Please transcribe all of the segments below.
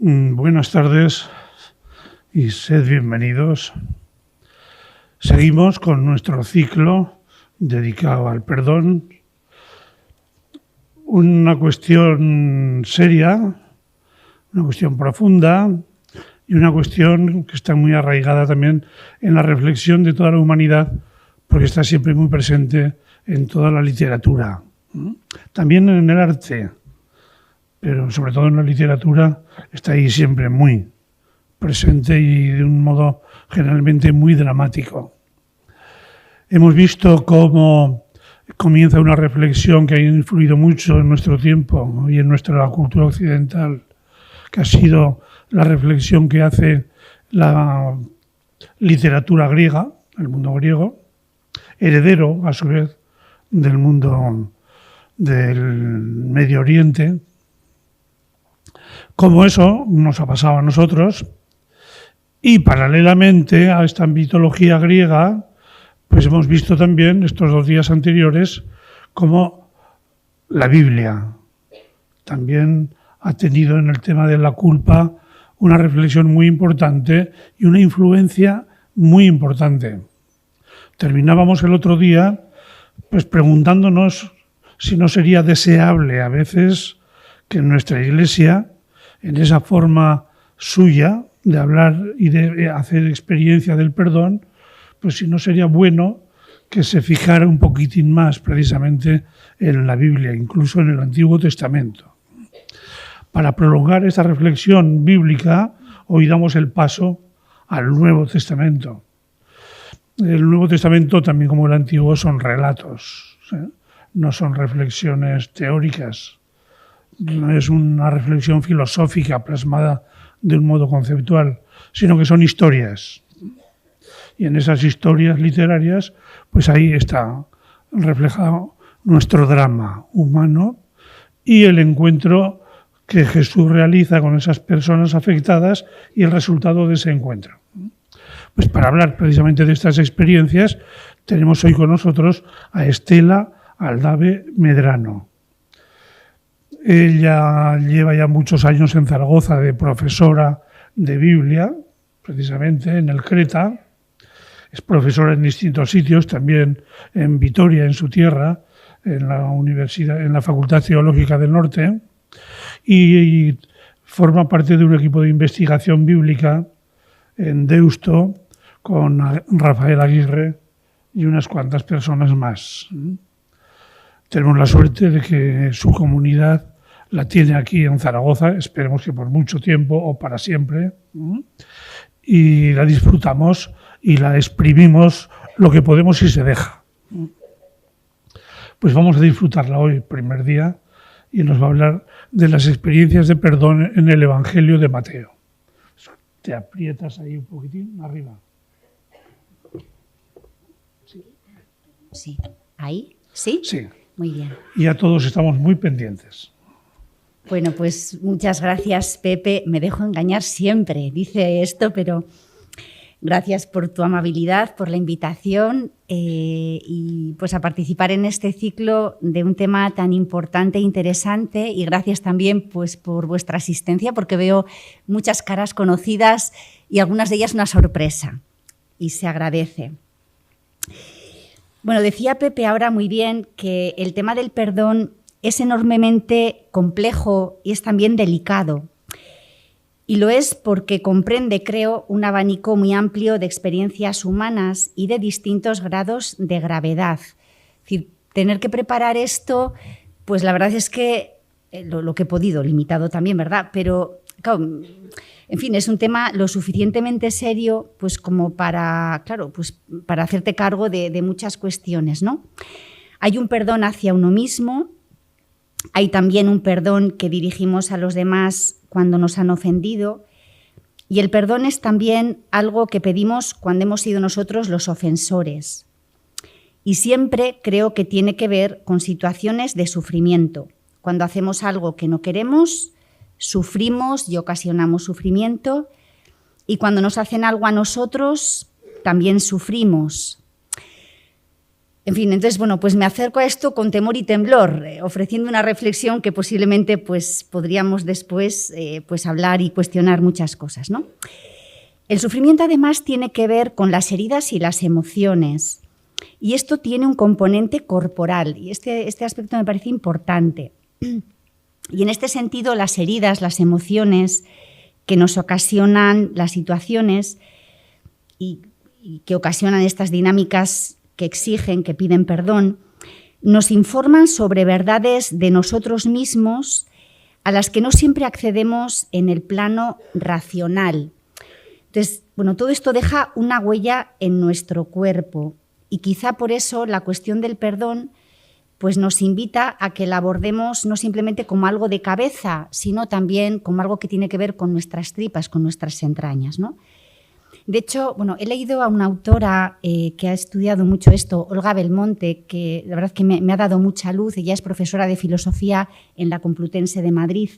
Buenas tardes y sed bienvenidos. Seguimos con nuestro ciclo dedicado al perdón. Una cuestión seria, una cuestión profunda y una cuestión que está muy arraigada también en la reflexión de toda la humanidad, porque está siempre muy presente en toda la literatura, también en el arte, pero sobre todo en la literatura está ahí siempre muy presente y de un modo generalmente muy dramático. Hemos visto cómo comienza una reflexión que ha influido mucho en nuestro tiempo y en nuestra cultura occidental, que ha sido la reflexión que hace la literatura griega, el mundo griego, heredero a su vez del mundo del Medio Oriente. Como eso nos ha pasado a nosotros, y paralelamente a esta mitología griega, pues hemos visto también estos 2 días anteriores cómo la Biblia también ha tenido en el tema de la culpa una reflexión muy importante y una influencia muy importante. Terminábamos el otro día pues preguntándonos si no sería deseable a veces que en nuestra Iglesia, en esa forma suya de hablar y de hacer experiencia del perdón, pues si no sería bueno que se fijara un poquitín más precisamente en la Biblia, incluso en el Antiguo Testamento. Para prolongar esta reflexión bíblica, hoy damos el paso al Nuevo Testamento. El Nuevo Testamento, también como el Antiguo, son relatos, no son reflexiones teóricas. No es una reflexión filosófica plasmada de un modo conceptual, sino que son historias. Y en esas historias literarias, pues ahí está reflejado nuestro drama humano y el encuentro que Jesús realiza con esas personas afectadas y el resultado de ese encuentro. Pues para hablar precisamente de estas experiencias, tenemos hoy con nosotros a Estela Aldave Medrano. Ella lleva ya muchos años en Zaragoza de profesora de Biblia, precisamente en el Creta. Es profesora en distintos sitios, también en Vitoria, en su tierra, en la universidad, en la Facultad Teológica del Norte, y forma parte de un equipo de investigación bíblica en Deusto con Rafael Aguirre y unas cuantas personas más. Tenemos la suerte de que su comunidad la tiene aquí en Zaragoza, esperemos que por mucho tiempo o para siempre, y la disfrutamos y la exprimimos lo que podemos si se deja. Pues vamos a disfrutarla hoy, primer día, y nos va a hablar de las experiencias de perdón en el Evangelio de Mateo. Te aprietas ahí un poquitín, arriba. Sí. ¿Ahí? ¿Sí? Sí. Muy bien. Y a todos estamos muy pendientes. Bueno, pues muchas gracias, Pepe. Me dejo engañar siempre, dice esto, pero gracias por tu amabilidad, por la invitación y pues a participar en este ciclo de un tema tan importante e interesante, y gracias también pues por vuestra asistencia, porque veo muchas caras conocidas y algunas de ellas una sorpresa, y se agradece. Bueno, decía Pepe ahora muy bien que el tema del perdón es enormemente complejo y es también delicado. Y lo es porque comprende, creo, un abanico muy amplio de experiencias humanas y de distintos grados de gravedad. Es decir, tener que preparar esto, pues la verdad es que lo que he podido, limitado también, ¿verdad? Pero, claro, en fin, es un tema lo suficientemente serio pues como para, claro, pues para hacerte cargo de muchas cuestiones, ¿no? Hay un perdón hacia uno mismo, hay también un perdón que dirigimos a los demás cuando nos han ofendido, y el perdón es también algo que pedimos cuando hemos sido nosotros los ofensores. Y siempre creo que tiene que ver con situaciones de sufrimiento. Cuando hacemos algo que no queremos, sufrimos y ocasionamos sufrimiento, y cuando nos hacen algo a nosotros, también sufrimos. En fin, entonces, bueno, pues me acerco a esto con temor y temblor, ofreciendo una reflexión que posiblemente pues, podríamos después pues, hablar y cuestionar muchas cosas, ¿no? El sufrimiento, además, tiene que ver con las heridas y las emociones. Y esto tiene un componente corporal. Y este aspecto me parece importante. Y en este sentido, las heridas, las emociones que nos ocasionan las situaciones y que ocasionan estas dinámicas que exigen, que piden perdón, nos informan sobre verdades de nosotros mismos a las que no siempre accedemos en el plano racional. Entonces, bueno, todo esto deja una huella en nuestro cuerpo y quizá por eso la cuestión del perdón pues nos invita a que la abordemos no simplemente como algo de cabeza, sino también como algo que tiene que ver con nuestras tripas, con nuestras entrañas, ¿no? De hecho, bueno, he leído a una autora que ha estudiado mucho esto, Olga Belmonte, que la verdad que me ha dado mucha luz. Ella es profesora de filosofía en la Complutense de Madrid.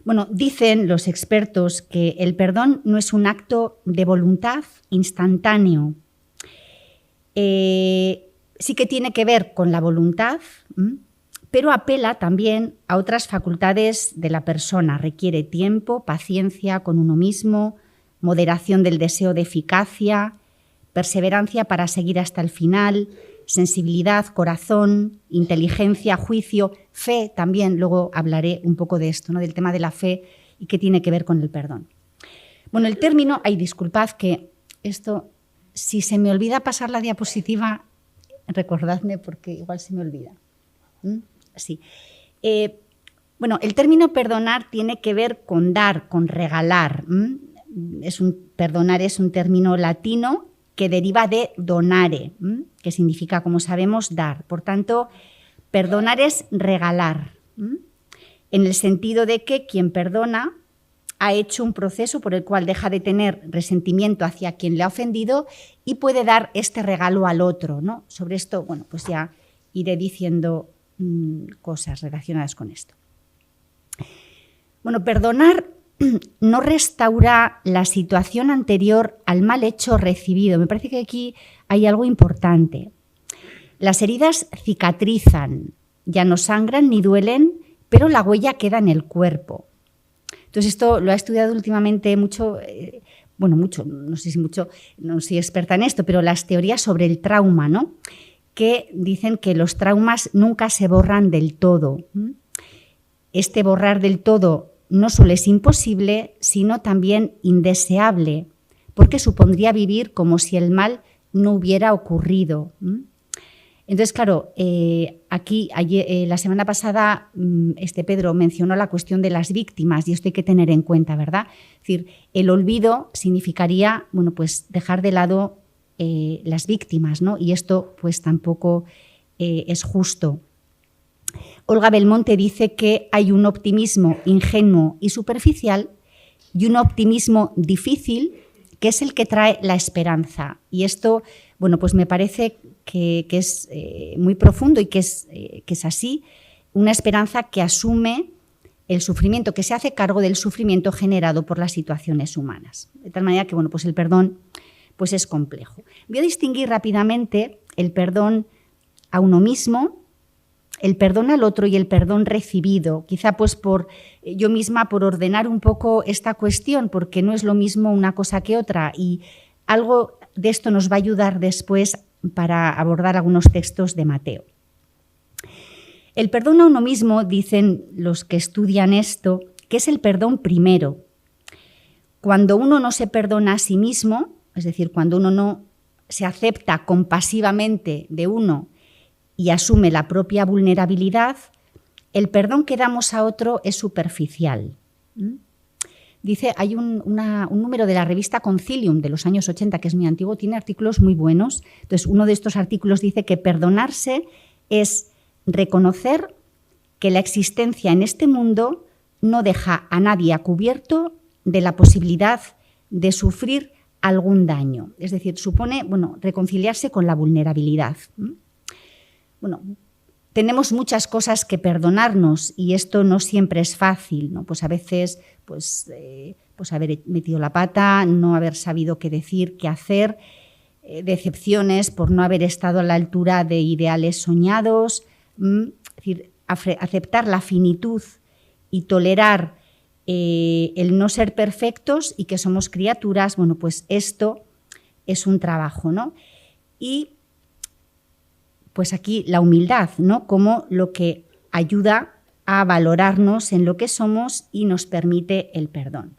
Bueno, dicen los expertos que el perdón no es un acto de voluntad instantáneo. Sí que tiene que ver con la voluntad, pero apela también a otras facultades de la persona. Requiere tiempo, paciencia con uno mismo, moderación del deseo de eficacia, perseverancia para seguir hasta el final, sensibilidad, corazón, inteligencia, juicio, fe también. Luego hablaré un poco de esto, ¿no? Del tema de la fe y qué tiene que ver con el perdón. Bueno, el término, disculpad que esto, si se me olvida pasar la diapositiva, recordadme porque igual se me olvida. Sí. Bueno, el término perdonar tiene que ver con dar, con regalar. Perdonar es un término latino que deriva de donare, que significa, como sabemos, dar. Por tanto, perdonar es regalar, en el sentido de que quien perdona ha hecho un proceso por el cual deja de tener resentimiento hacia quien le ha ofendido y puede dar este regalo al otro, ¿no? Sobre esto, bueno, pues ya iré diciendo cosas relacionadas con esto. Bueno, perdonar no restaura la situación anterior al mal hecho recibido. Me parece que aquí hay algo importante. Las heridas cicatrizan, ya no sangran ni duelen, pero la huella queda en el cuerpo. Entonces esto lo ha estudiado últimamente mucho, no sé si mucho, no soy experta en esto, pero las teorías sobre el trauma, ¿no? Que dicen que los traumas nunca se borran del todo. Este borrar del todo no solo es imposible, sino también indeseable, porque supondría vivir como si el mal no hubiera ocurrido. Entonces, claro, aquí la semana pasada Pedro mencionó la cuestión de las víctimas y esto hay que tener en cuenta, ¿verdad? Es decir, el olvido significaría, bueno, pues dejar de lado las víctimas, ¿no? Y esto pues tampoco es justo. Olga Belmonte dice que hay un optimismo ingenuo y superficial y un optimismo difícil que es el que trae la esperanza. Y esto, bueno, pues me parece que es muy profundo y que es así, una esperanza que asume el sufrimiento, que se hace cargo del sufrimiento generado por las situaciones humanas. De tal manera que, bueno, pues el perdón pues es complejo. Voy a distinguir rápidamente el perdón a uno mismo, el perdón al otro y el perdón recibido, quizá pues yo misma por ordenar un poco esta cuestión, porque no es lo mismo una cosa que otra y algo de esto nos va a ayudar después para abordar algunos textos de Mateo. El perdón a uno mismo, dicen los que estudian esto, que es el perdón primero. Cuando uno no se perdona a sí mismo, es decir, cuando uno no se acepta compasivamente de uno y asume la propia vulnerabilidad, el perdón que damos a otro es superficial. Dice, hay un número de la revista Concilium de los años 80, que es muy antiguo, tiene artículos muy buenos. Entonces, uno de estos artículos dice que perdonarse es reconocer que la existencia en este mundo no deja a nadie a cubierto de la posibilidad de sufrir algún daño. Es decir, supone, bueno, reconciliarse con la vulnerabilidad. Bueno, tenemos muchas cosas que perdonarnos y esto no siempre es fácil, ¿no? Pues a veces pues haber metido la pata, no haber sabido qué decir, qué hacer. decepciones por no haber estado a la altura de ideales soñados, es decir, aceptar la finitud y tolerar el no ser perfectos y que somos criaturas, bueno, pues esto es un trabajo, ¿no? Y pues aquí la humildad, ¿no? Como lo que ayuda a valorarnos en lo que somos y nos permite el perdón.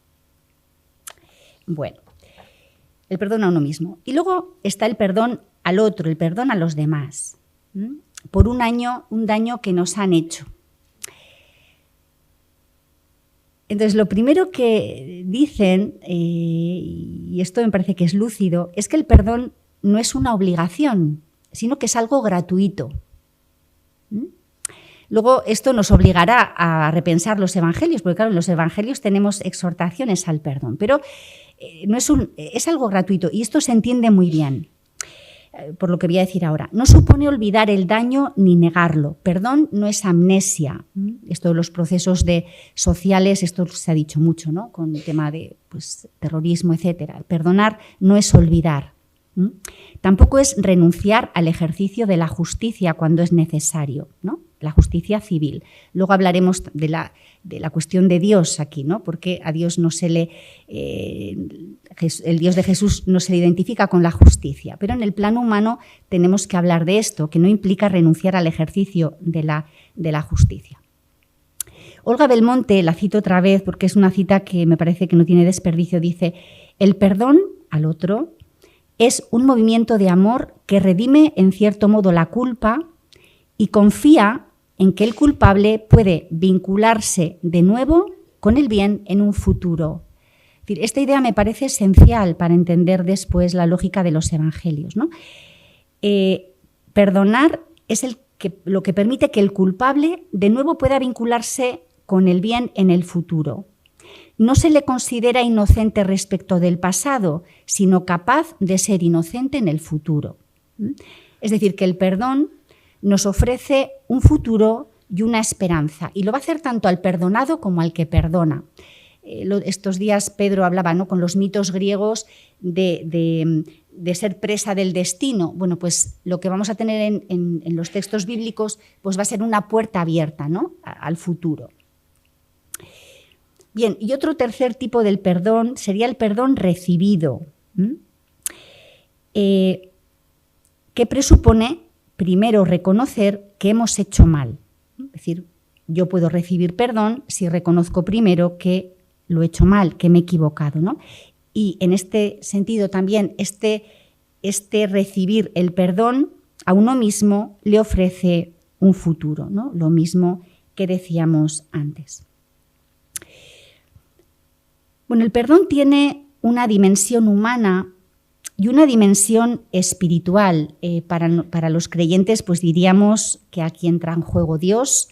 Bueno, el perdón a uno mismo. Y luego está el perdón al otro, el perdón a los demás, por un daño que nos han hecho. Entonces, lo primero que dicen, y esto me parece que es lúcido, es que el perdón no es una obligación, sino que es algo gratuito. Luego, esto nos obligará a repensar los evangelios, porque claro, en los evangelios tenemos exhortaciones al perdón, pero es algo gratuito y esto se entiende muy bien, por lo que voy a decir ahora. No supone olvidar el daño ni negarlo. Perdón no es amnesia. Esto de los procesos sociales, esto se ha dicho mucho, ¿no? Con el tema de terrorismo, etcétera. Perdonar no es olvidar. Tampoco es renunciar al ejercicio de la justicia cuando es necesario, ¿no? La justicia civil. Luego hablaremos de la cuestión de Dios aquí, ¿no? Porque a Dios no se le... el Dios de Jesús no se le identifica con la justicia, pero en el plano humano tenemos que hablar de esto, que no implica renunciar al ejercicio de la justicia. Olga Belmonte, la cito otra vez porque es una cita que me parece que no tiene desperdicio, dice: el perdón al otro es un movimiento de amor que redime en cierto modo la culpa y confía en que el culpable puede vincularse de nuevo con el bien en un futuro. Es decir, esta idea me parece esencial para entender después la lógica de los evangelios, ¿no? Perdonar es lo que permite que el culpable de nuevo pueda vincularse con el bien en el futuro. No se le considera inocente respecto del pasado, sino capaz de ser inocente en el futuro. Es decir, que el perdón nos ofrece un futuro y una esperanza, y lo va a hacer tanto al perdonado como al que perdona. Estos días Pedro hablaba, ¿no?, con los mitos griegos de ser presa del destino. Bueno, pues lo que vamos a tener en los textos bíblicos pues va a ser una puerta abierta, ¿no?, al futuro. Bien, y otro tercer tipo del perdón sería el perdón recibido, que presupone primero reconocer que hemos hecho mal. Es decir, yo puedo recibir perdón si reconozco primero que lo he hecho mal, que me he equivocado, ¿no? Y en este sentido también este recibir el perdón a uno mismo le ofrece un futuro, ¿no? Lo mismo que decíamos antes. Bueno, el perdón tiene una dimensión humana y una dimensión espiritual. Para los creyentes, pues diríamos que aquí entra en juego Dios,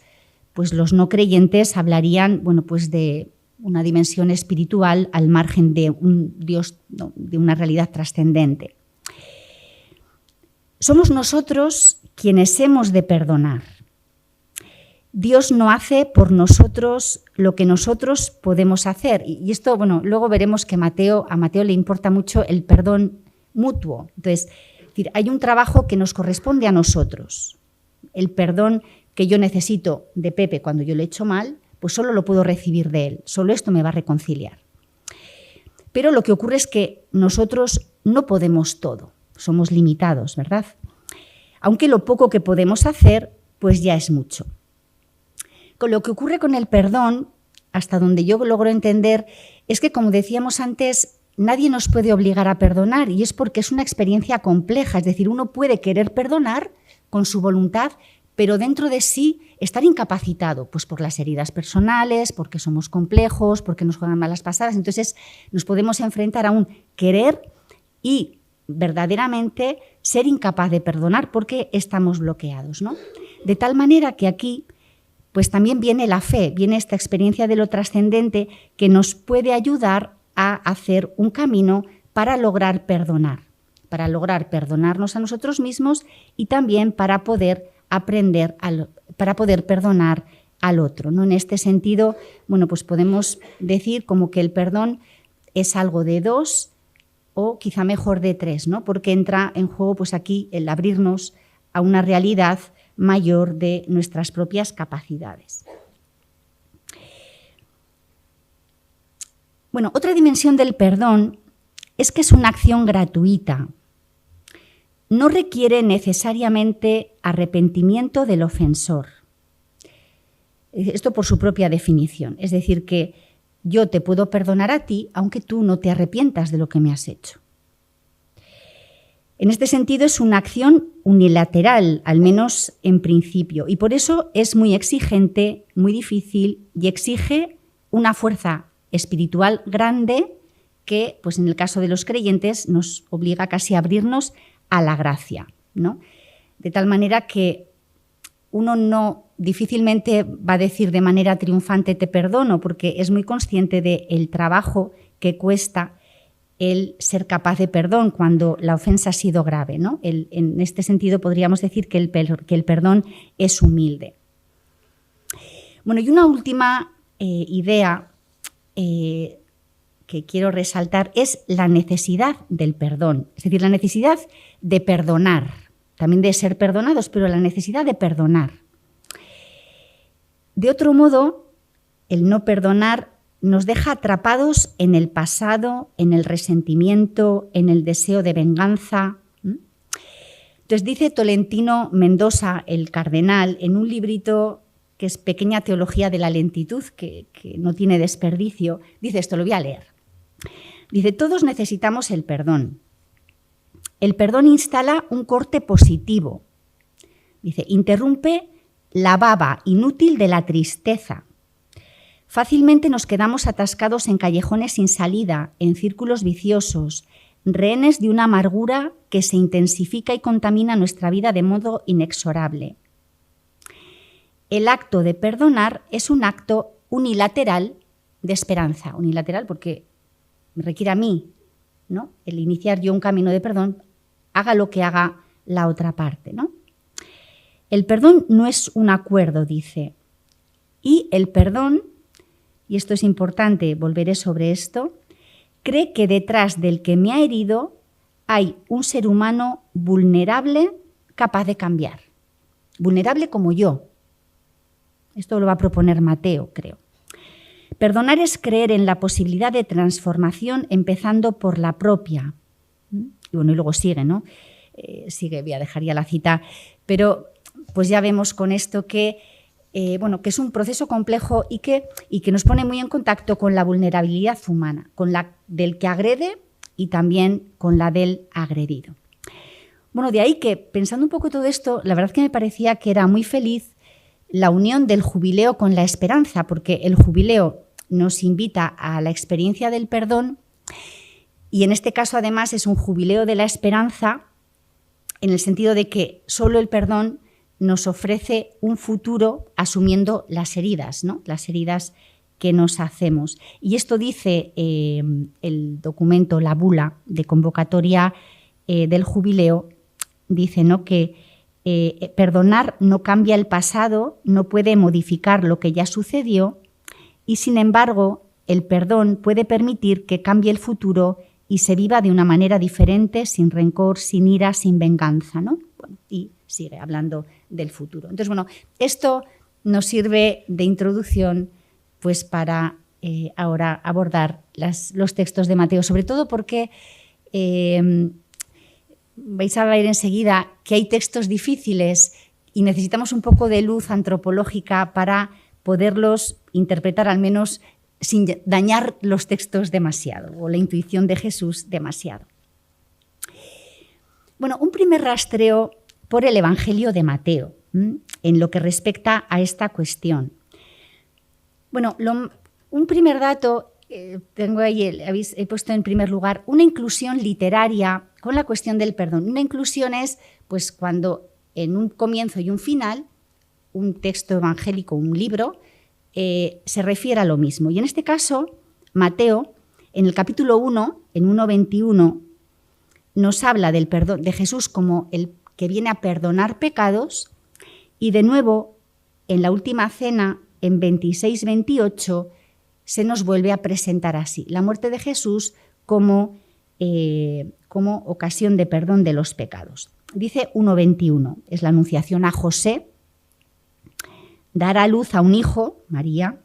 pues los no creyentes hablarían, bueno, pues de una dimensión espiritual al margen de un Dios, no, de una realidad trascendente. Somos nosotros quienes hemos de perdonar. Dios no hace por nosotros lo que nosotros podemos hacer. Y esto, bueno, luego veremos que a Mateo le importa mucho el perdón mutuo. Entonces, es decir, hay un trabajo que nos corresponde a nosotros. El perdón que yo necesito de Pepe cuando yo le he hecho mal, pues solo lo puedo recibir de él. Solo esto me va a reconciliar. Pero lo que ocurre es que nosotros no podemos todo. Somos limitados, ¿verdad? Aunque lo poco que podemos hacer, pues ya es mucho. Con lo que ocurre con el perdón, hasta donde yo logro entender, es que, como decíamos antes, nadie nos puede obligar a perdonar, y es porque es una experiencia compleja. Es decir, uno puede querer perdonar con su voluntad, pero dentro de sí estar incapacitado, pues por las heridas personales, porque somos complejos, porque nos juegan malas pasadas. Entonces nos podemos enfrentar a un querer y verdaderamente ser incapaz de perdonar porque estamos bloqueados, ¿no? De tal manera que aquí pues también viene la fe, viene esta experiencia de lo trascendente que nos puede ayudar a hacer un camino para lograr perdonarnos a nosotros mismos y también para poder aprender, para poder perdonar al otro, ¿no? En este sentido, bueno, pues podemos decir como que el perdón es algo de dos o quizá mejor de 3, ¿no? Porque entra en juego pues aquí el abrirnos a una realidad mayor de nuestras propias capacidades. Bueno, otra dimensión del perdón es que es una acción gratuita. No requiere necesariamente arrepentimiento del ofensor. Esto por su propia definición. Es decir, que yo te puedo perdonar a ti aunque tú no te arrepientas de lo que me has hecho. En este sentido es una acción unilateral, al menos en principio, y por eso es muy exigente, muy difícil y exige una fuerza espiritual grande que, pues en el caso de los creyentes, nos obliga casi a abrirnos a la gracia, ¿no? De tal manera que uno no difícilmente va a decir de manera triunfante te perdono, porque es muy consciente del trabajo que cuesta el ser capaz de perdón cuando la ofensa ha sido grave, ¿no? En este sentido podríamos decir que el perdón es humilde. Bueno, y una última idea que quiero resaltar es la necesidad del perdón, es decir, la necesidad de perdonar, también de ser perdonados, pero la necesidad de perdonar. De otro modo, el no perdonar nos deja atrapados en el pasado, en el resentimiento, en el deseo de venganza. Entonces dice Tolentino Mendoza, el cardenal, en un librito que es Pequeña Teología de la Lentitud, que no tiene desperdicio, dice esto, lo voy a leer. Dice, todos necesitamos el perdón. El perdón instala un corte positivo. Dice, interrumpe la baba inútil de la tristeza. Fácilmente nos quedamos atascados en callejones sin salida, en círculos viciosos, rehenes de una amargura que se intensifica y contamina nuestra vida de modo inexorable. El acto de perdonar es un acto unilateral de esperanza. Unilateral porque me requiere a mí, ¿no?, el iniciar yo un camino de perdón, haga lo que haga la otra parte, ¿no? El perdón no es un acuerdo, dice, y el perdón, y esto es importante, volveré sobre esto, cree que detrás del que me ha herido hay un ser humano vulnerable capaz de cambiar. Vulnerable como yo. Esto lo va a proponer Mateo, creo. Perdonar es creer en la posibilidad de transformación empezando por la propia. Y bueno, y luego sigue, ¿no? Sigue, voy a dejar ya la cita, pero pues ya vemos con esto que que es un proceso complejo y que nos pone muy en contacto con la vulnerabilidad humana, con la del que agrede y también con la del agredido. Bueno, de ahí que, pensando un poco todo esto, la verdad es que me parecía que era muy feliz la unión del jubileo con la esperanza, porque el jubileo nos invita a la experiencia del perdón y en este caso además es un jubileo de la esperanza en el sentido de que solo el perdón nos ofrece un futuro asumiendo las heridas, ¿no?, las heridas que nos hacemos. Y esto dice el documento, la bula de convocatoria del jubileo, dice, ¿no?, que perdonar no cambia el pasado, no puede modificar lo que ya sucedió y, sin embargo, el perdón puede permitir que cambie el futuro y se viva de una manera diferente, sin rencor, sin ira, sin venganza, ¿no? Bueno, y sigue hablando del futuro. Entonces, bueno, esto nos sirve de introducción pues para ahora abordar los textos de Mateo, sobre todo porque vais a ver enseguida que hay textos difíciles y necesitamos un poco de luz antropológica para poderlos interpretar, al menos sin dañar los textos demasiado o la intuición de Jesús demasiado. Bueno, un primer rastreo por el Evangelio de Mateo, en lo que respecta a esta cuestión. Bueno, un primer dato, tengo ahí, he puesto en primer lugar, una inclusión literaria con la cuestión del perdón. Una inclusión es pues cuando en un comienzo y un final, un texto evangélico, un libro, se refiere a lo mismo. Y en este caso, Mateo, en el capítulo 1, en 1:21, nos habla del perdón de Jesús como el que viene a perdonar pecados, y de nuevo, en la última cena, en 26-28, se nos vuelve a presentar así, la muerte de Jesús como como ocasión de perdón de los pecados. Dice 1:21, es la anunciación a José: dará a luz a un hijo, María,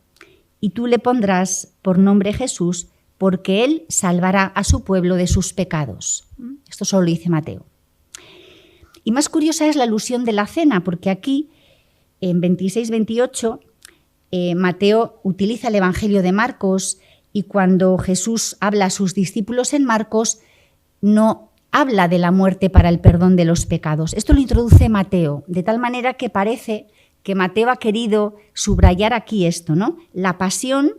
y tú le pondrás por nombre Jesús, porque él salvará a su pueblo de sus pecados. Esto solo lo dice Mateo. Y más curiosa es la alusión de la cena, porque aquí, en 26-28, Mateo utiliza el Evangelio de Marcos, y cuando Jesús habla a sus discípulos en Marcos, no habla de la muerte para el perdón de los pecados. Esto lo introduce Mateo, de tal manera que parece que Mateo ha querido subrayar aquí esto, ¿no? La pasión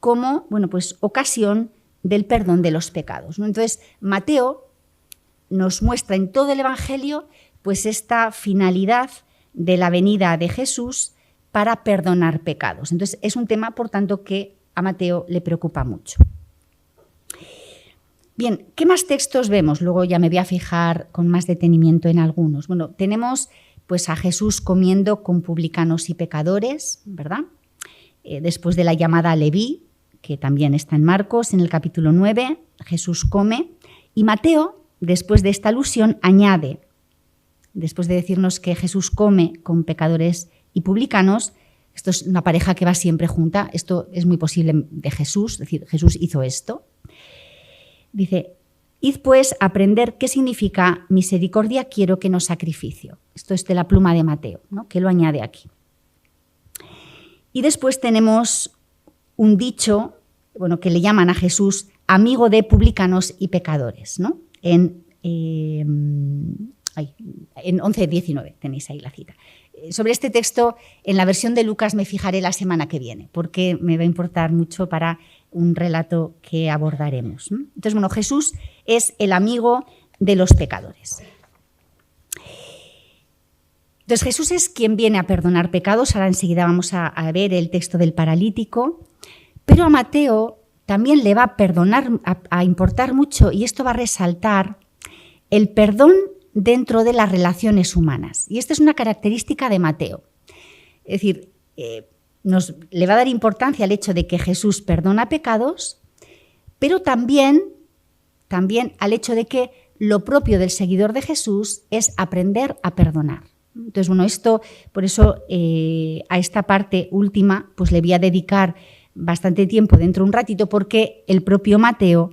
como, bueno, pues ocasión del perdón de los pecados, ¿no? Entonces, Mateo nos muestra en todo el Evangelio pues esta finalidad de la venida de Jesús para perdonar pecados. Entonces, es un tema, por tanto, que a Mateo le preocupa mucho. Bien, ¿qué más textos vemos? Luego ya me voy a fijar con más detenimiento en algunos. Bueno, tenemos pues a Jesús comiendo con publicanos y pecadores, ¿verdad? Después de la llamada a Leví, que también está en Marcos, en el capítulo 9, Jesús come, y Mateo, después de esta alusión, añade, después de decirnos que Jesús come con pecadores y publicanos, esto es una pareja que va siempre junta, esto es muy posible de Jesús, es decir, Jesús hizo esto. Dice: id pues a aprender qué significa misericordia quiero que no sacrificio. Esto es de la pluma de Mateo, ¿no? Que lo añade aquí. Y después tenemos un dicho, bueno, que le llaman a Jesús amigo de publicanos y pecadores, ¿no? En 11:19 tenéis ahí la cita. Sobre este texto, en la versión de Lucas me fijaré la semana que viene, porque me va a importar mucho para un relato que abordaremos. Entonces, bueno, Jesús es el amigo de los pecadores. Entonces, Jesús es quien viene a perdonar pecados. Ahora enseguida vamos a ver el texto del paralítico. Pero a Mateo también le va a perdonar, a importar mucho, y esto va a resaltar el perdón dentro de las relaciones humanas. Y esta es una característica de Mateo. Es decir, le va a dar importancia al hecho de que Jesús perdona pecados, pero también al hecho de que lo propio del seguidor de Jesús es aprender a perdonar. Entonces, bueno, esto, por eso a esta parte última pues le voy a dedicar bastante tiempo dentro de un ratito, porque el propio Mateo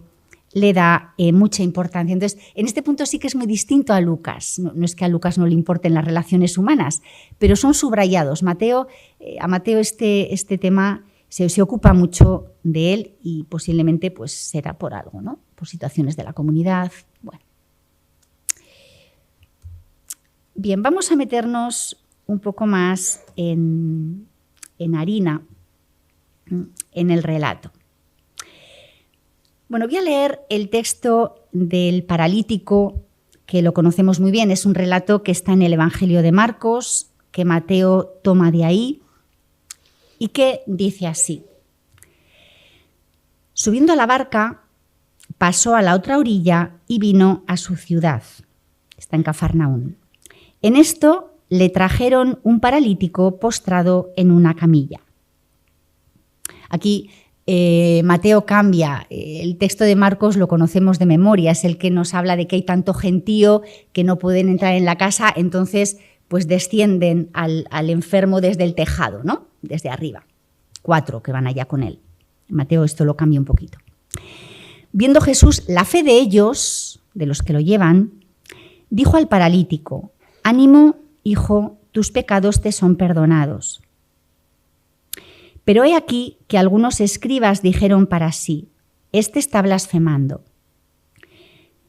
le da mucha importancia. Entonces, en este punto sí que es muy distinto a Lucas. No es que a Lucas no le importen las relaciones humanas, pero son subrayados. A Mateo este tema se ocupa mucho de él, y posiblemente pues será por algo, ¿no? Por situaciones de la comunidad. Bueno. Bien, vamos a meternos un poco más en harina en el relato. Bueno, voy a leer el texto del paralítico, que lo conocemos muy bien. Es un relato que está en el Evangelio de Marcos, que Mateo toma de ahí, y que dice así: subiendo a la barca, pasó a la otra orilla y vino a su ciudad. Está en Cafarnaún. En esto le trajeron un paralítico postrado en una camilla. Aquí Mateo cambia. El texto de Marcos lo conocemos de memoria, es el que nos habla de que hay tanto gentío que no pueden entrar en la casa, entonces pues descienden al enfermo desde el tejado, ¿no? Desde arriba. 4 que van allá con él. Mateo esto lo cambia un poquito. Viendo Jesús la fe de ellos, de los que lo llevan, dijo al paralítico: ánimo, hijo, tus pecados te son perdonados. Pero he aquí que algunos escribas dijeron para sí: este está blasfemando.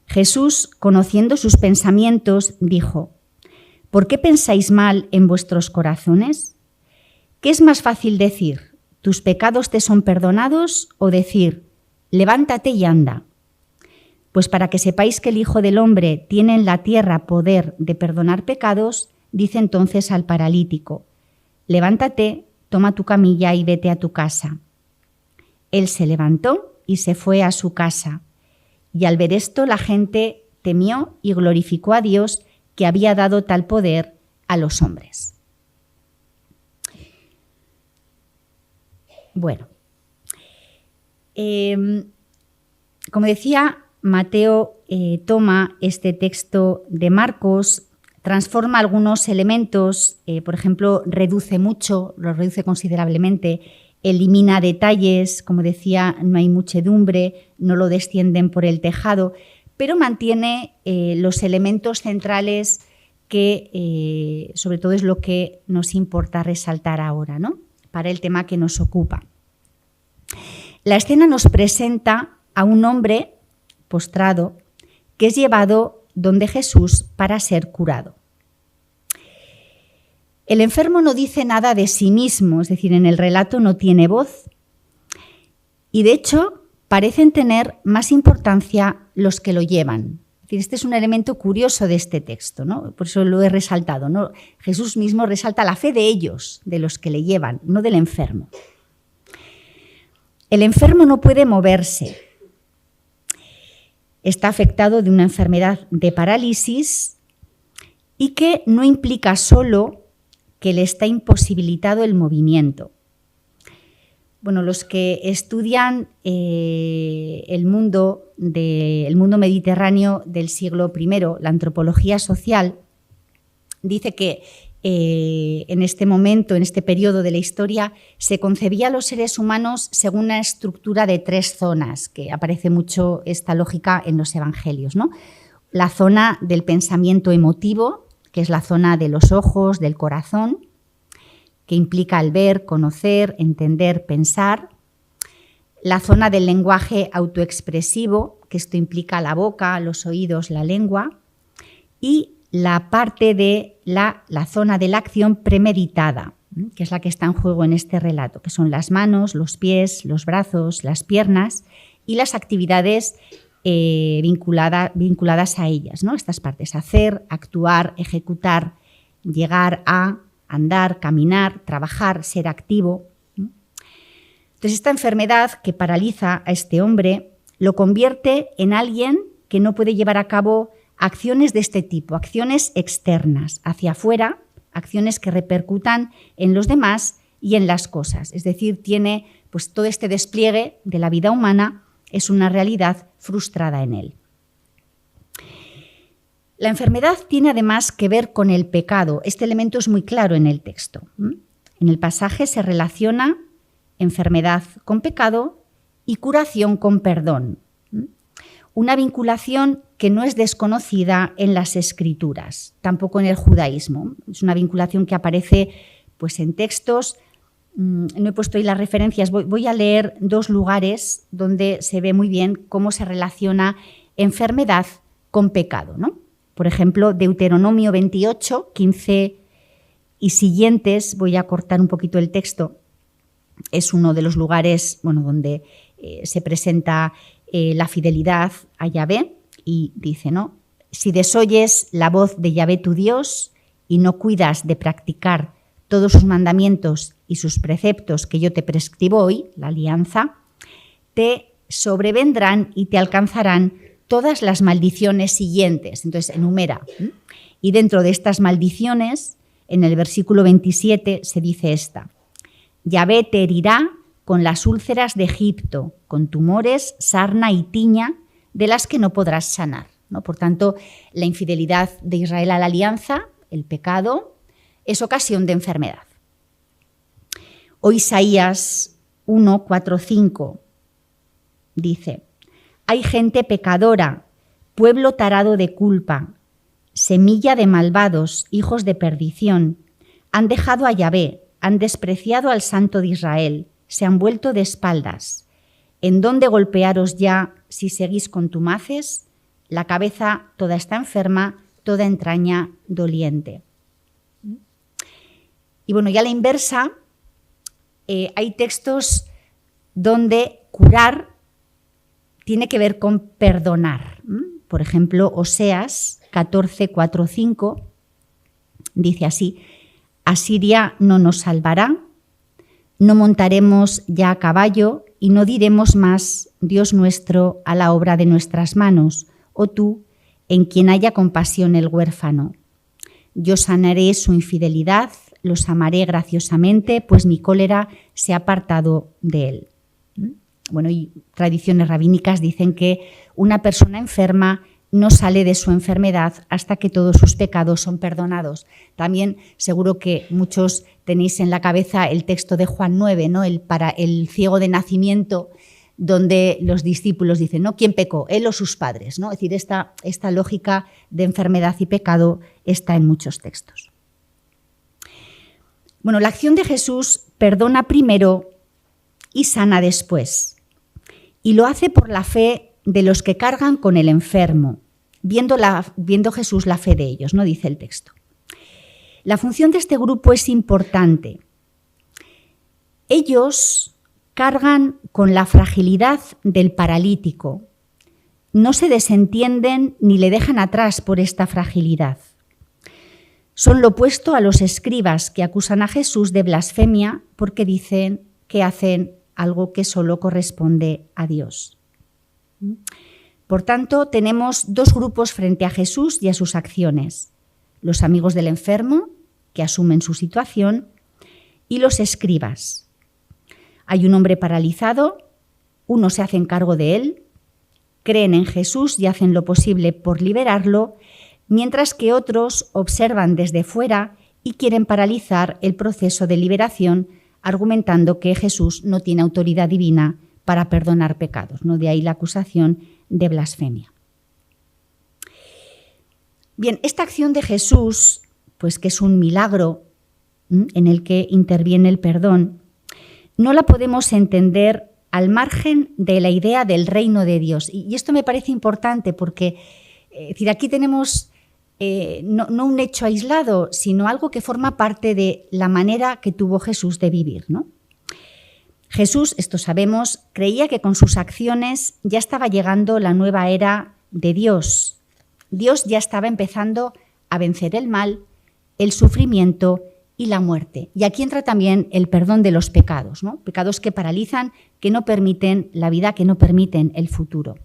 Jesús, conociendo sus pensamientos, dijo: ¿por qué pensáis mal en vuestros corazones? ¿Qué es más fácil decir: tus pecados te son perdonados, o decir: levántate y anda? Pues para que sepáis que el Hijo del Hombre tiene en la tierra poder de perdonar pecados, dice entonces al paralítico: levántate, toma tu camilla y vete a tu casa. Él se levantó y se fue a su casa. Y al ver esto, la gente temió y glorificó a Dios, que había dado tal poder a los hombres. Bueno, como decía, Mateo toma este texto de Marcos, transforma algunos elementos, por ejemplo, lo reduce considerablemente, elimina detalles, como decía, no hay muchedumbre, no lo descienden por el tejado, pero mantiene los elementos centrales que sobre todo es lo que nos importa resaltar ahora, ¿no?, para el tema que nos ocupa. La escena nos presenta a un hombre postrado que es llevado donde Jesús para ser curado. El enfermo no dice nada de sí mismo, es decir, en el relato no tiene voz, y de hecho parecen tener más importancia los que lo llevan. Es decir, este es un elemento curioso de este texto, ¿no? Por eso lo he resaltado, ¿no? Jesús mismo resalta la fe de ellos, de los que le llevan, no del enfermo. El enfermo no puede moverse. Está afectado de una enfermedad de parálisis y que no implica solo que le está imposibilitado el movimiento. Bueno, los que estudian el mundo mediterráneo del siglo I, la antropología social, dice que en este momento, en este periodo de la historia, se concebía a los seres humanos según una estructura de 3 zonas, que aparece mucho esta lógica en los evangelios, ¿no? La zona del pensamiento emotivo, que es la zona de los ojos, del corazón, que implica el ver, conocer, entender, pensar. La zona del lenguaje autoexpresivo, que esto implica la boca, los oídos, la lengua. Y la parte de la zona de la acción premeditada, que es la que está en juego en este relato, que son las manos, los pies, los brazos, las piernas y las actividades vinculadas a ellas, ¿no? Estas partes: hacer, actuar, ejecutar, llegar a, andar, caminar, trabajar, ser activo. Entonces, esta enfermedad que paraliza a este hombre lo convierte en alguien que no puede llevar a cabo acciones de este tipo, acciones externas, hacia afuera, acciones que repercutan en los demás y en las cosas. Es decir, tiene pues todo este despliegue de la vida humana, es una realidad frustrada en él. La enfermedad tiene además que ver con el pecado. Este elemento es muy claro en el texto. En el pasaje se relaciona enfermedad con pecado y curación con perdón. Una vinculación que no es desconocida en las Escrituras, tampoco en el judaísmo. Es una vinculación que aparece pues, en textos. No he puesto ahí las referencias. Voy a leer 2 lugares donde se ve muy bien cómo se relaciona enfermedad con pecado, ¿no? Por ejemplo, Deuteronomio 28, 15 y siguientes. Voy a cortar un poquito el texto. Es uno de los lugares donde se presenta la fidelidad a Yahvé, y dice, ¿no? Si desoyes la voz de Yahvé tu Dios y no cuidas de practicar todos sus mandamientos y sus preceptos que yo te prescribo hoy, la alianza, te sobrevendrán y te alcanzarán todas las maldiciones siguientes. Entonces enumera. Y dentro de estas maldiciones, en el versículo 27 se dice esta: Yahvé te herirá con las úlceras de Egipto, con tumores, sarna y tiña, de las que no podrás sanar, ¿no? Por tanto, la infidelidad de Israel a la alianza, el pecado, es ocasión de enfermedad. O Isaías 1, 4, 5 dice: hay gente pecadora, pueblo tarado de culpa, semilla de malvados, hijos de perdición, han dejado a Yahvé, han despreciado al Santo de Israel, se han vuelto de espaldas. ¿En dónde golpearos ya si seguís contumaces? La cabeza toda está enferma, toda entraña doliente. Y ya a la inversa, hay textos donde curar tiene que ver con perdonar. Por ejemplo, Oseas 14, 4, 5 dice así: Asiria no nos salvará, no montaremos ya a caballo y no diremos más, Dios nuestro, a la obra de nuestras manos, o tú, en quien haya compasión el huérfano. Yo sanaré su infidelidad, los amaré graciosamente, pues mi cólera se ha apartado de él. Bueno, y tradiciones rabínicas dicen que una persona enferma no sale de su enfermedad hasta que todos sus pecados son perdonados. También seguro que muchos tenéis en la cabeza el texto de Juan 9, ¿no? Para el ciego de nacimiento, donde los discípulos dicen, ¿no? ¿Quién pecó? ¿Él o sus padres? ¿No? Es decir, esta lógica de enfermedad y pecado está en muchos textos. Bueno, la acción de Jesús perdona primero y sana después. Y lo hace por la fe de los que cargan con el enfermo, viendo Jesús la fe de ellos, ¿no? Dice el texto. La función de este grupo es importante. Ellos cargan con la fragilidad del paralítico. No se desentienden ni le dejan atrás por esta fragilidad. Son lo opuesto a los escribas que acusan a Jesús de blasfemia porque dicen que hacen algo que solo corresponde a Dios. Por tanto, tenemos dos grupos frente a Jesús y a sus acciones. Los amigos del enfermo, que asumen su situación, y los escribas. Hay un hombre paralizado, unos se hacen cargo de él, creen en Jesús y hacen lo posible por liberarlo, mientras que otros observan desde fuera y quieren paralizar el proceso de liberación, argumentando que Jesús no tiene autoridad divina para perdonar pecados, ¿no? De ahí la acusación de blasfemia. Bien, esta acción de Jesús, pues que es un milagro en el que interviene el perdón, no la podemos entender al margen de la idea del reino de Dios. Y esto me parece importante porque decir, aquí tenemos no un hecho aislado, sino algo que forma parte de la manera que tuvo Jesús de vivir, ¿no? Jesús, esto sabemos, creía que con sus acciones ya estaba llegando la nueva era de Dios. Dios ya estaba empezando a vencer el mal, el sufrimiento y la muerte. Y aquí entra también el perdón de los pecados, ¿no? Pecados que paralizan, que no permiten la vida, que no permiten el futuro.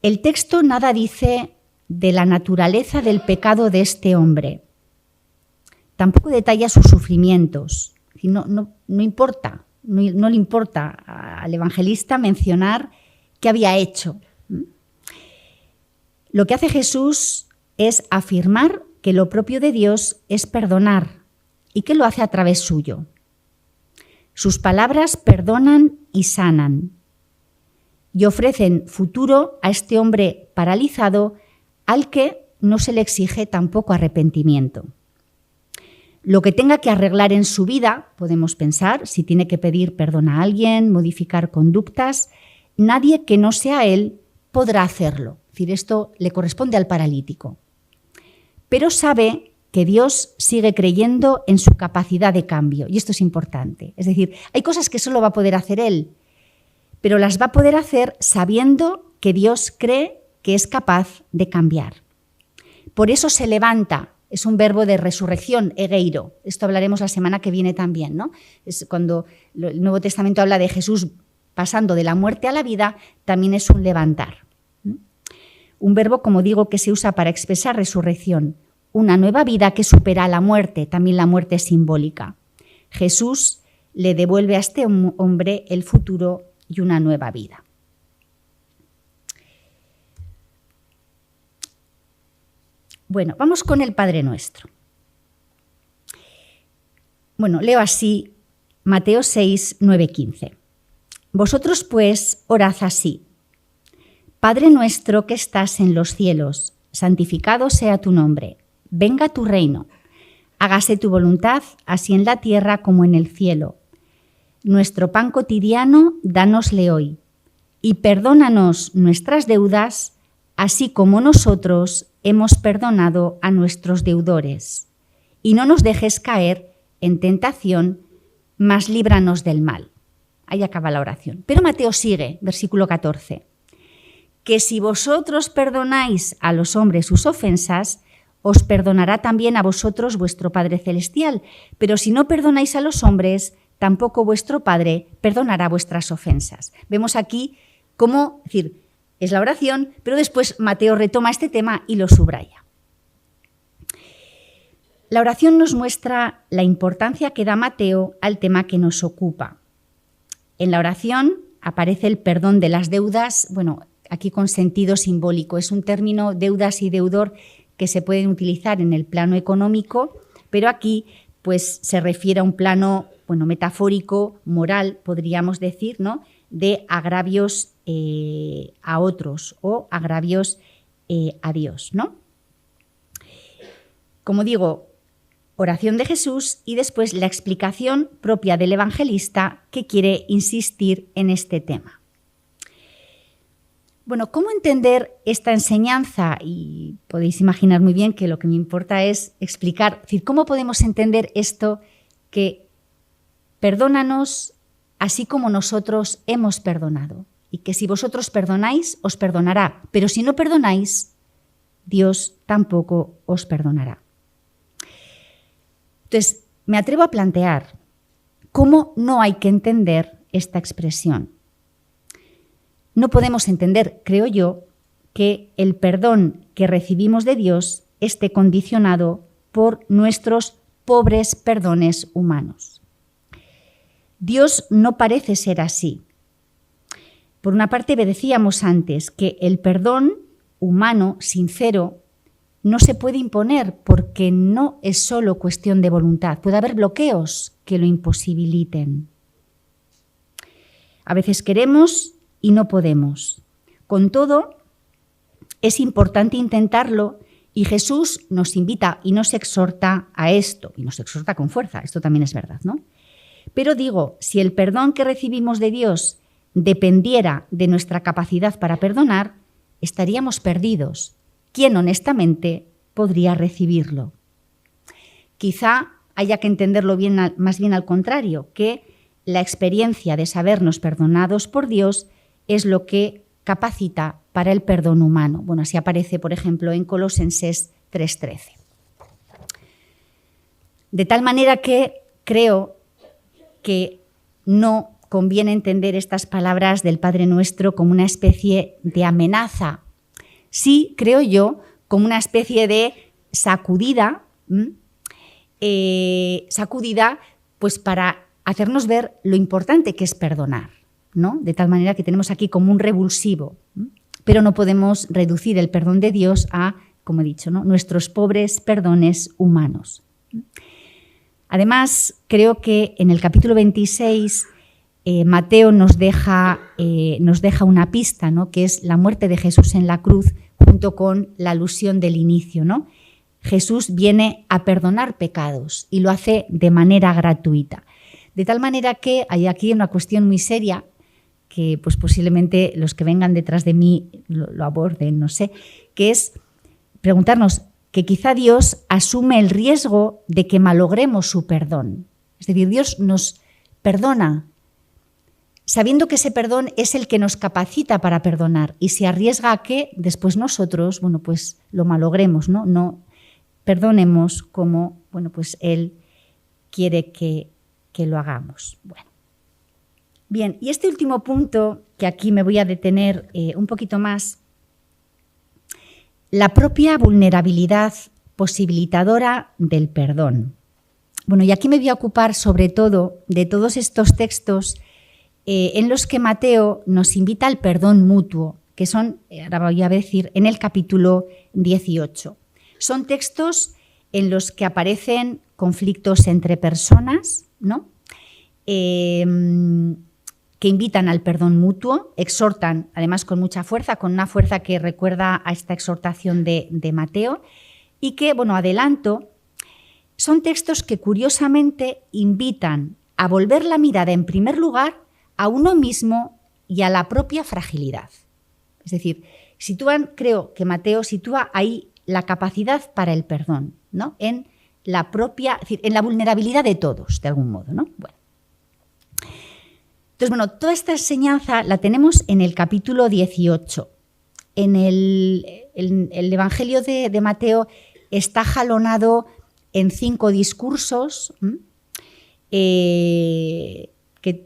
El texto nada dice de la naturaleza del pecado de este hombre. Tampoco detalla sus sufrimientos. No importa, no le importa al evangelista mencionar qué había hecho. Lo que hace Jesús es afirmar que lo propio de Dios es perdonar y que lo hace a través suyo. Sus palabras perdonan y sanan y ofrecen futuro a este hombre paralizado al que no se le exige tampoco arrepentimiento. Lo que tenga que arreglar en su vida, podemos pensar, si tiene que pedir perdón a alguien, modificar conductas, nadie que no sea él podrá hacerlo. Es decir, esto le corresponde al paralítico. Pero sabe que Dios sigue creyendo en su capacidad de cambio, y esto es importante. Es decir, hay cosas que solo va a poder hacer él, pero las va a poder hacer sabiendo que Dios cree que es capaz de cambiar. Por eso se levanta. Es un verbo de resurrección, egeiro. Esto hablaremos la semana que viene también, ¿no? Es cuando el Nuevo Testamento habla de Jesús pasando de la muerte a la vida, también es un levantar. Un verbo, como digo, que se usa para expresar resurrección, una nueva vida que supera a la muerte, también la muerte simbólica. Jesús le devuelve a este hombre el futuro y una nueva vida. Bueno, vamos con el Padre Nuestro. Bueno, leo así Mateo 6, 9, 15. Vosotros pues orad así. Padre nuestro que estás en los cielos, santificado sea tu nombre. Venga tu reino. Hágase tu voluntad, así en la tierra como en el cielo. Nuestro pan cotidiano, dánosle hoy. Y perdónanos nuestras deudas, así como nosotros hemos perdonado a nuestros deudores. Y no nos dejes caer en tentación, mas líbranos del mal. Ahí acaba la oración. Pero Mateo sigue, versículo 14. Que si vosotros perdonáis a los hombres sus ofensas, os perdonará también a vosotros vuestro Padre Celestial. Pero si no perdonáis a los hombres, tampoco vuestro Padre perdonará vuestras ofensas. Vemos aquí cómo, es decir, es la oración, pero después Mateo retoma este tema y lo subraya. La oración nos muestra la importancia que da Mateo al tema que nos ocupa. En la oración aparece el perdón de las deudas, bueno, aquí con sentido simbólico. Es un término, deudas y deudor, que se pueden utilizar en el plano económico, pero aquí pues se refiere a un plano, bueno, metafórico, moral, podríamos decir, ¿no?, de agravios a otros o agravios a Dios, ¿no? Como digo, oración de Jesús y después la explicación propia del evangelista que quiere insistir en este tema. Bueno, ¿cómo entender esta enseñanza? Y podéis imaginar muy bien que lo que me importa es explicar, es decir, ¿cómo podemos entender esto que perdónanos así como nosotros hemos perdonado? Y que si vosotros perdonáis, os perdonará, pero si no perdonáis, Dios tampoco os perdonará. Entonces, me atrevo a plantear cómo no hay que entender esta expresión. No podemos entender, creo yo, que el perdón que recibimos de Dios esté condicionado por nuestros pobres perdones humanos. Dios no parece ser así. Por una parte, decíamos antes que el perdón humano, sincero, no se puede imponer porque no es solo cuestión de voluntad. Puede haber bloqueos que lo imposibiliten. A veces queremos y no podemos. Con todo, es importante intentarlo y Jesús nos invita y nos exhorta a esto, y nos exhorta con fuerza, esto también es verdad, ¿no? Pero digo, si el perdón que recibimos de Dios dependiera de nuestra capacidad para perdonar, estaríamos perdidos. ¿Quién honestamente podría recibirlo? Quizá haya que entenderlo más bien al contrario, que la experiencia de sabernos perdonados por Dios es lo que capacita para el perdón humano. Bueno, así aparece, por ejemplo, en Colosenses 3:13. De tal manera que creo que no conviene entender estas palabras del Padre Nuestro como una especie de amenaza. Sí, creo yo, como una especie de sacudida, pues para hacernos ver lo importante que es perdonar, ¿no? De tal manera que tenemos aquí como un revulsivo, pero no podemos reducir el perdón de Dios a, como he dicho, ¿no?, nuestros pobres perdones humanos. Además, creo que en el capítulo 26 Mateo nos deja una pista, ¿no?, que es la muerte de Jesús en la cruz junto con la alusión del inicio, ¿no? Jesús viene a perdonar pecados y lo hace de manera gratuita. De tal manera que hay aquí una cuestión muy seria que pues posiblemente los que vengan detrás de mí lo aborden, no sé, que es preguntarnos que quizá Dios asume el riesgo de que malogremos su perdón. Es decir, Dios nos perdona sabiendo que ese perdón es el que nos capacita para perdonar y se arriesga a que después nosotros, bueno, pues lo malogremos, ¿no? No perdonemos como, bueno, pues Él quiere que lo hagamos. Bueno. Bien, y este último punto, que aquí me voy a detener un poquito más, la propia vulnerabilidad posibilitadora del perdón. Bueno, y aquí me voy a ocupar sobre todo de todos estos textos en los que Mateo nos invita al perdón mutuo, que son, ahora voy a decir, en el capítulo 18. Son textos en los que aparecen conflictos entre personas, ¿no?, que invitan al perdón mutuo, exhortan además con mucha fuerza, con una fuerza que recuerda a esta exhortación de Mateo, y que, bueno, adelanto, son textos que curiosamente invitan a volver la mirada en primer lugar a uno mismo y a la propia fragilidad. Es decir, creo que Mateo sitúa ahí la capacidad para el perdón, ¿no?, en la propia, es decir, en la vulnerabilidad de todos, de algún modo, ¿no? Bueno. Entonces, bueno, toda esta enseñanza la tenemos en el capítulo 18. En el Evangelio de Mateo está jalonado en 5 discursos que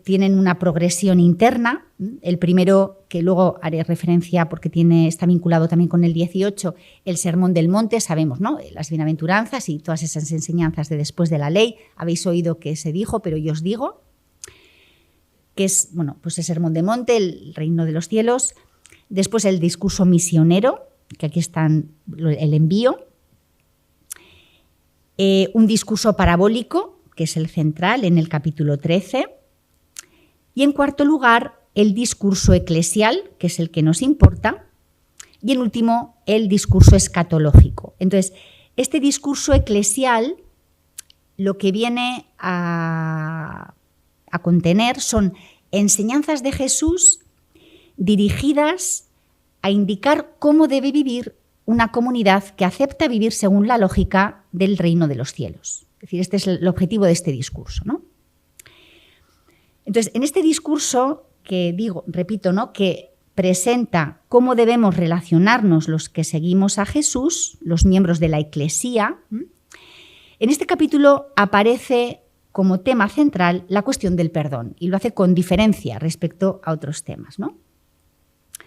tienen una progresión interna. El primero, que luego haré referencia porque está vinculado también con el 18, el Sermón del Monte, sabemos, ¿no?, las bienaventuranzas y todas esas enseñanzas de después de la ley. Habéis oído que se dijo, pero yo os digo. que es, bueno, pues el Sermón de Monte, el reino de los cielos. Después el discurso misionero, que aquí está el envío. Un discurso parabólico, que es el central en el capítulo 13. Y en cuarto lugar, el discurso eclesial, que es el que nos importa. Y en último, el discurso escatológico. Entonces, este discurso eclesial lo que viene a contener son enseñanzas de Jesús dirigidas a indicar cómo debe vivir una comunidad que acepta vivir según la lógica del reino de los cielos. Es decir, este es el objetivo de este discurso, ¿no? Entonces, en este discurso que repito, ¿no?, que presenta cómo debemos relacionarnos los que seguimos a Jesús, los miembros de la Eclesía, en este capítulo aparece como tema central la cuestión del perdón, y lo hace con diferencia respecto a otros temas, ¿no?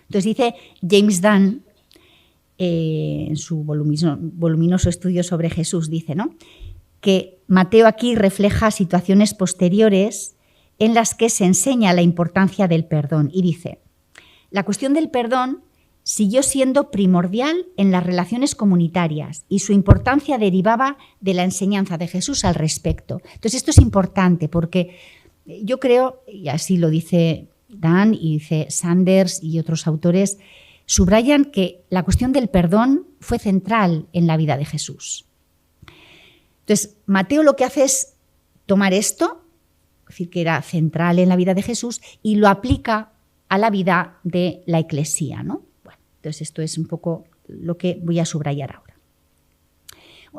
Entonces dice James Dunn, en su voluminoso estudio sobre Jesús, dice, ¿no?, que Mateo aquí refleja situaciones posteriores en las que se enseña la importancia del perdón, y dice: la cuestión del perdón siguió siendo primordial en las relaciones comunitarias y su importancia derivaba de la enseñanza de Jesús al respecto. Entonces esto es importante porque yo creo, y así lo dice Dan y dice Sanders y otros autores, subrayan que la cuestión del perdón fue central en la vida de Jesús. Entonces, Mateo lo que hace es tomar esto, es decir, que era central en la vida de Jesús, y lo aplica a la vida de la Eclesía, ¿no? Bueno, entonces esto es un poco lo que voy a subrayar ahora.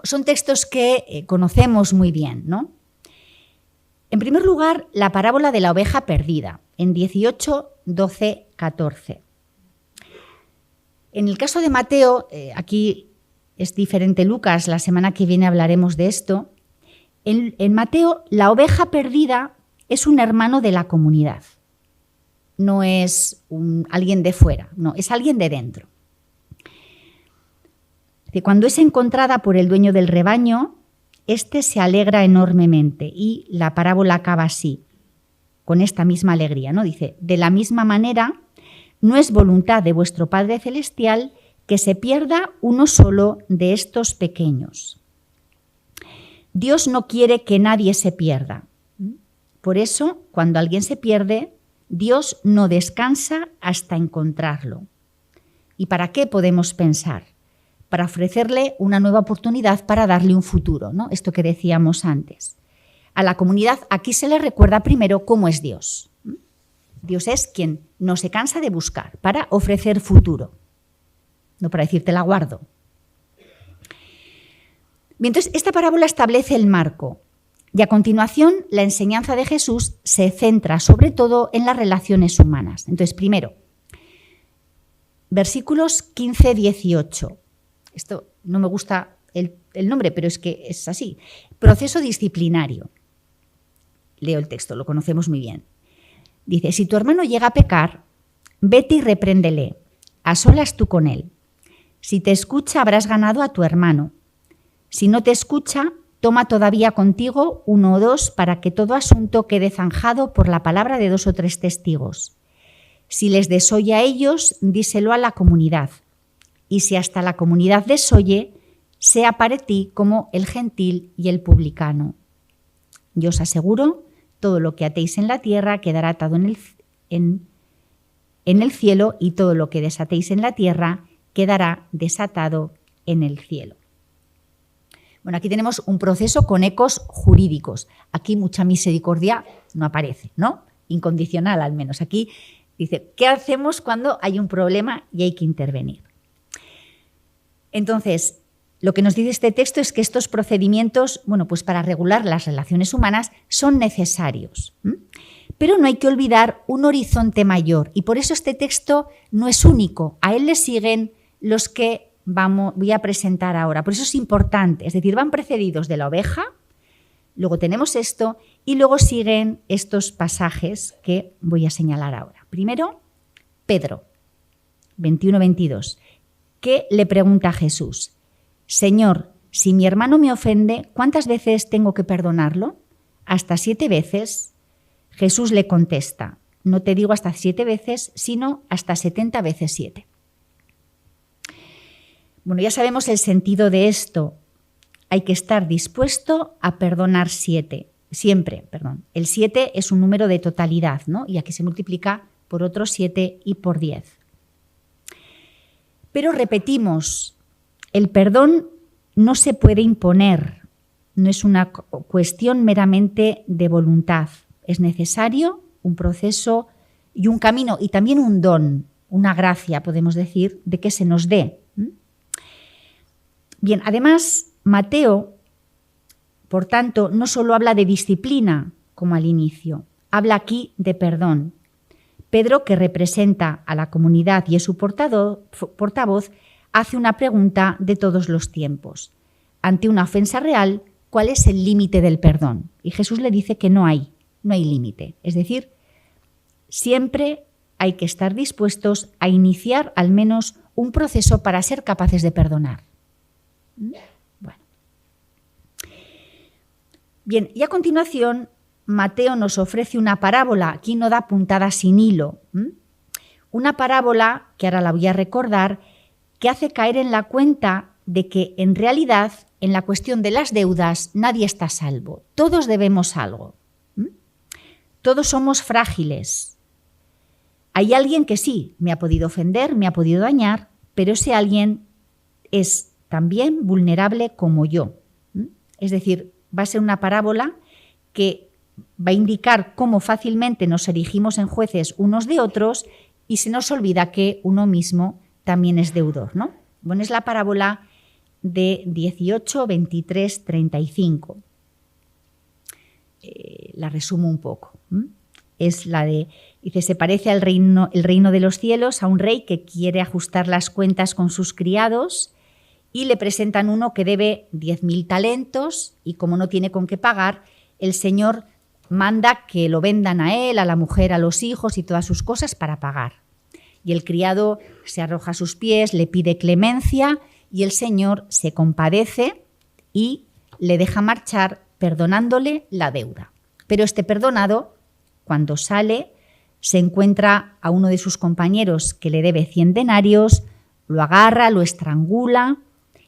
Son textos que conocemos muy bien, ¿no? En primer lugar, la parábola de la oveja perdida, en 18, 12, 14. En el caso de Mateo, aquí es diferente Lucas, la semana que viene hablaremos de esto. En Mateo, la oveja perdida es un hermano de la comunidad. No es alguien de fuera, no, es alguien de dentro. Cuando es encontrada por el dueño del rebaño, éste se alegra enormemente, y la parábola acaba así, con esta misma alegría, ¿no? Dice: de la misma manera, no es voluntad de vuestro Padre Celestial que se pierda uno solo de estos pequeños. Dios no quiere que nadie se pierda. Por eso, cuando alguien se pierde, Dios no descansa hasta encontrarlo. ¿Y para qué podemos pensar? Para ofrecerle una nueva oportunidad para darle un futuro, ¿no? Esto que decíamos antes. A la comunidad aquí se le recuerda primero cómo es Dios. Dios es quien no se cansa de buscar para ofrecer futuro, no para decir te la guardo. Bien, entonces esta parábola establece el marco. Y a continuación, la enseñanza de Jesús se centra sobre todo en las relaciones humanas. Entonces, primero, versículos 15-18. Esto no me gusta el nombre, pero es que es así. Proceso disciplinario. Leo el texto, lo conocemos muy bien. Dice: si tu hermano llega a pecar, vete y repréndele, a solas tú con él. Si te escucha, habrás ganado a tu hermano. Si no te escucha, toma todavía contigo 1 o 2 para que todo asunto quede zanjado por la palabra de 2 o 3 testigos. Si les desoye a ellos, díselo a la comunidad. Y si hasta la comunidad desoye, sea para ti como el gentil y el publicano. Yo os aseguro, todo lo que atéis en la tierra quedará atado en el cielo, y todo lo que desatéis en la tierra quedará desatado en el cielo. Bueno, aquí tenemos un proceso con ecos jurídicos. Aquí mucha misericordia no aparece, ¿no? Incondicional al menos. Aquí dice, ¿qué hacemos cuando hay un problema y hay que intervenir? Entonces, lo que nos dice este texto es que estos procedimientos, bueno, pues para regular las relaciones humanas son necesarios. Pero no hay que olvidar un horizonte mayor, y por eso este texto no es único. A él le siguen los que voy a presentar ahora. Por eso es importante, es decir, van precedidos de la oveja, luego tenemos esto y luego siguen estos pasajes que voy a señalar ahora. Primero, Pedro, 21-22, que le pregunta a Jesús: Señor, si mi hermano me ofende, ¿cuántas veces tengo que perdonarlo? ¿Hasta 7 veces? Jesús le contesta: no te digo hasta 7 veces, sino hasta 70 veces 7. Bueno, ya sabemos el sentido de esto. Hay que estar dispuesto a perdonar siempre. El 7 es un número de totalidad, ¿no? Y aquí se multiplica por otros 7 y por 10. Pero repetimos, el perdón no se puede imponer, no es una cuestión meramente de voluntad. Es necesario un proceso y un camino, y también un don, una gracia, podemos decir, de que se nos dé. Bien, además, Mateo, por tanto, no solo habla de disciplina, como al inicio, habla aquí de perdón. Pedro, que representa a la comunidad y es su portavoz, hace una pregunta de todos los tiempos. Ante una ofensa real, ¿cuál es el límite del perdón? Y Jesús le dice que no hay límite. Es decir, siempre hay que estar dispuestos a iniciar al menos un proceso para ser capaces de perdonar. Bueno. Bien, y a continuación Mateo nos ofrece una parábola, aquí no da puntada sin hilo, una parábola que ahora la voy a recordar, que hace caer en la cuenta de que en realidad en la cuestión de las deudas nadie está a salvo, todos debemos algo, todos somos frágiles. Hay alguien que sí, me ha podido ofender, me ha podido dañar, pero ese alguien es también vulnerable como yo. Es decir, va a ser una parábola que va a indicar cómo fácilmente nos erigimos en jueces unos de otros y se nos olvida que uno mismo también es deudor, ¿no? Bueno, es la parábola de 18, 23, 35. La resumo un poco. Es la de, dice, se parece al reino, el reino de los cielos a un rey que quiere ajustar las cuentas con sus criados y le presentan uno que debe 10.000 talentos y como no tiene con qué pagar, el señor manda que lo vendan a él, a la mujer, a los hijos y todas sus cosas para pagar. Y el criado se arroja a sus pies, le pide clemencia y el señor se compadece y le deja marchar perdonándole la deuda. Pero este perdonado, cuando sale, se encuentra a uno de sus compañeros que le debe 100 denarios, lo agarra, lo estrangula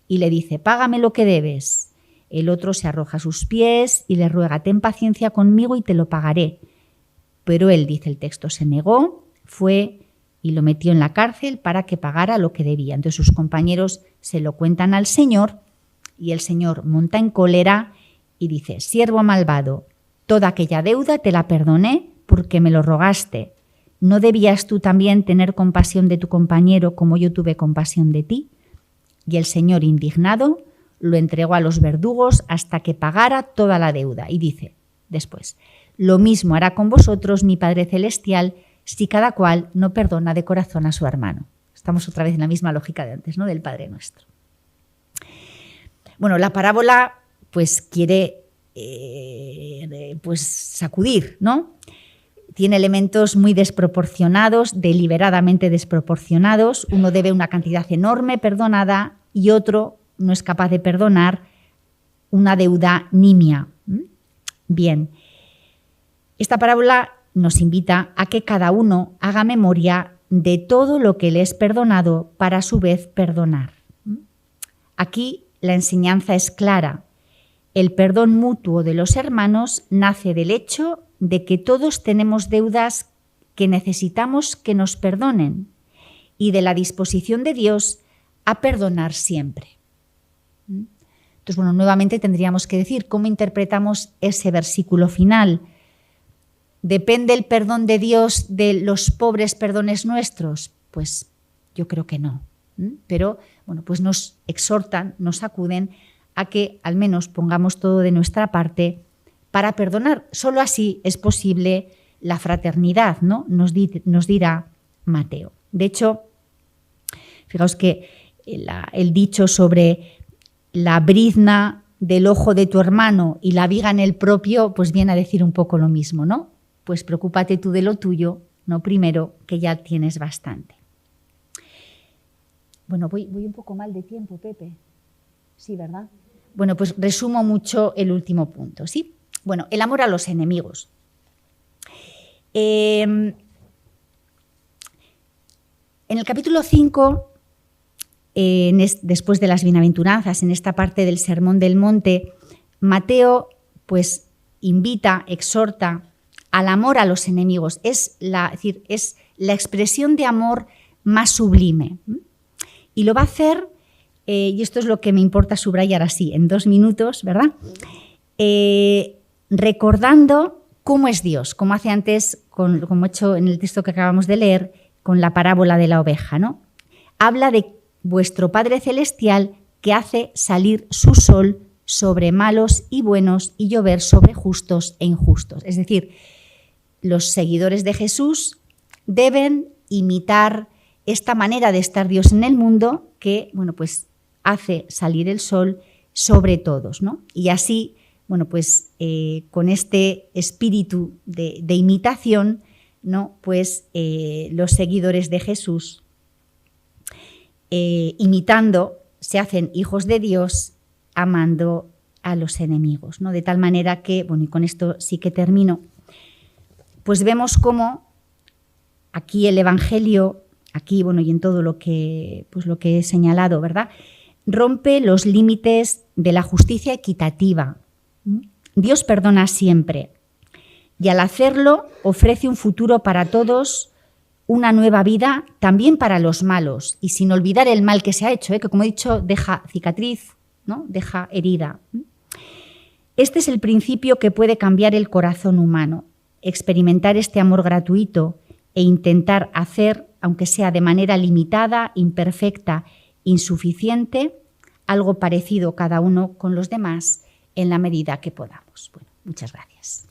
y le dice: págame lo que debes. El otro se arroja a sus pies y le ruega: ten paciencia conmigo y te lo pagaré. Pero él, dice el texto, se negó, fue y lo metió en la cárcel para que pagara lo que debía. Entonces sus compañeros se lo cuentan al Señor y el Señor monta en cólera y dice: siervo malvado, toda aquella deuda te la perdoné porque me lo rogaste. ¿No debías tú también tener compasión de tu compañero como yo tuve compasión de ti? Y el Señor, indignado, lo entregó a los verdugos hasta que pagara toda la deuda. Y dice después: lo mismo hará con vosotros mi Padre Celestial si cada cual no perdona de corazón a su hermano. Estamos otra vez en la misma lógica de antes, ¿no? Del Padre Nuestro. Bueno, la parábola pues quiere pues sacudir, ¿no? Tiene elementos muy desproporcionados, deliberadamente desproporcionados. Uno debe una cantidad enorme perdonada y otro no es capaz de perdonar una deuda nimia. Bien, esta parábola nos invita a que cada uno haga memoria de todo lo que le es perdonado para a su vez perdonar. Aquí la enseñanza es clara. El perdón mutuo de los hermanos nace del hecho de que todos tenemos deudas que necesitamos que nos perdonen y de la disposición de Dios a perdonar siempre. Entonces, bueno, nuevamente tendríamos que decir cómo interpretamos ese versículo final. ¿Depende el perdón de Dios de los pobres perdones nuestros? Pues yo creo que no. Pero, bueno, pues nos exhortan, nos acuden a que al menos pongamos todo de nuestra parte para perdonar. Solo así es posible la fraternidad, ¿no? Nos dirá Mateo. De hecho, fijaos que el dicho sobre la brizna del ojo de tu hermano y la viga en el propio, pues viene a decir un poco lo mismo, ¿no? Pues preocúpate tú de lo tuyo, no primero, que ya tienes bastante. Bueno, voy un poco mal de tiempo, Pepe. Sí, ¿verdad? Bueno, pues resumo mucho el último punto, ¿sí? Bueno, el amor a los enemigos. En el capítulo 5, después de las bienaventuranzas, en esta parte del Sermón del Monte, Mateo pues invita, exhorta al amor a los enemigos. Es la expresión de amor más sublime. Y lo va a hacer, y esto es lo que me importa subrayar así, en 2 minutos, ¿verdad? Recordando cómo es Dios, como hace antes, como he hecho en el texto que acabamos de leer, con la parábola de la oveja, ¿no? Habla de vuestro Padre Celestial que hace salir su sol sobre malos y buenos y llover sobre justos e injustos. Es decir, los seguidores de Jesús deben imitar esta manera de estar Dios en el mundo que, bueno, pues hace salir el sol sobre todos, ¿no? Y así, bueno, pues con este espíritu de imitación, ¿no? Pues los seguidores de Jesús, imitando, se hacen hijos de Dios, amando a los enemigos, ¿no? De tal manera que, bueno, y con esto sí que termino, pues vemos cómo aquí el Evangelio, aquí, bueno, y en todo lo que, pues lo que he señalado, ¿verdad?, rompe los límites de la justicia equitativa. Dios perdona siempre y al hacerlo ofrece un futuro para todos, una nueva vida también para los malos y sin olvidar el mal que se ha hecho, que como he dicho deja cicatriz, ¿no? Deja herida. Este es el principio que puede cambiar el corazón humano, experimentar este amor gratuito e intentar hacer, aunque sea de manera limitada, imperfecta, insuficiente, algo parecido cada uno con los demás en la medida que podamos. Bueno, muchas gracias.